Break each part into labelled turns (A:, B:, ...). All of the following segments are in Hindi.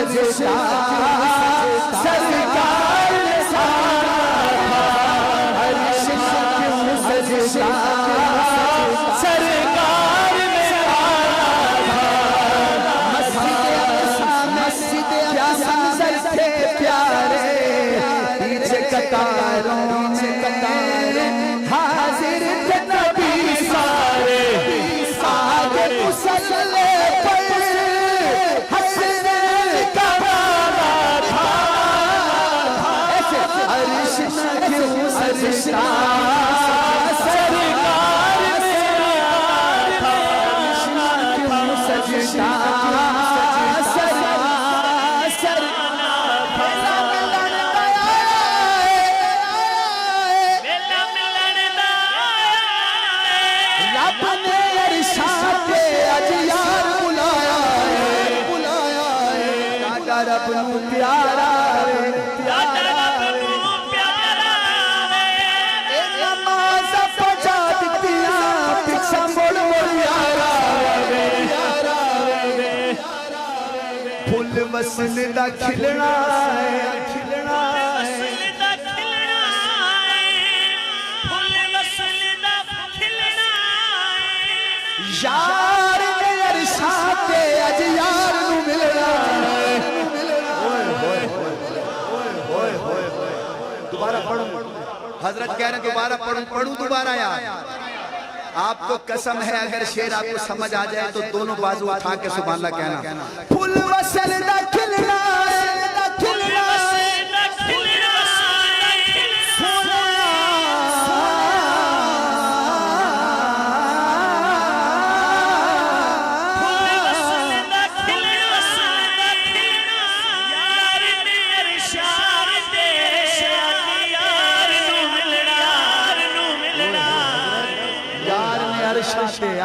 A: सजदा सरकार ने सारा अर्श क्यों सजदा सरकार में मस्जिद क्या मंजर थे प्यारे पीछे कतारों में हाजिर थे नबी सारे आगे मुसल्ले पर हंसने का वादा था ऐसे अर्श क्यों सजदा सरकार में क्यों सजदा रब नू प्यारा नमाज पहुंचा दित्तियां पिछा मुड़ मुड़ यारा फुल वसल दा खिलना है खिलना यार ने अरशा ते अज यार नू मिलना दोबारा पढ़ो हजरत कह रहे दोबारा पढ़ूं दोबारा यार आपको कसम है अगर शेर आपको समझ आ जाए तो दोनों बाजू उठा के सुभान अल्लाह कहना फुल वसल दा खिलना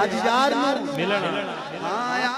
A: आज यार मिलना।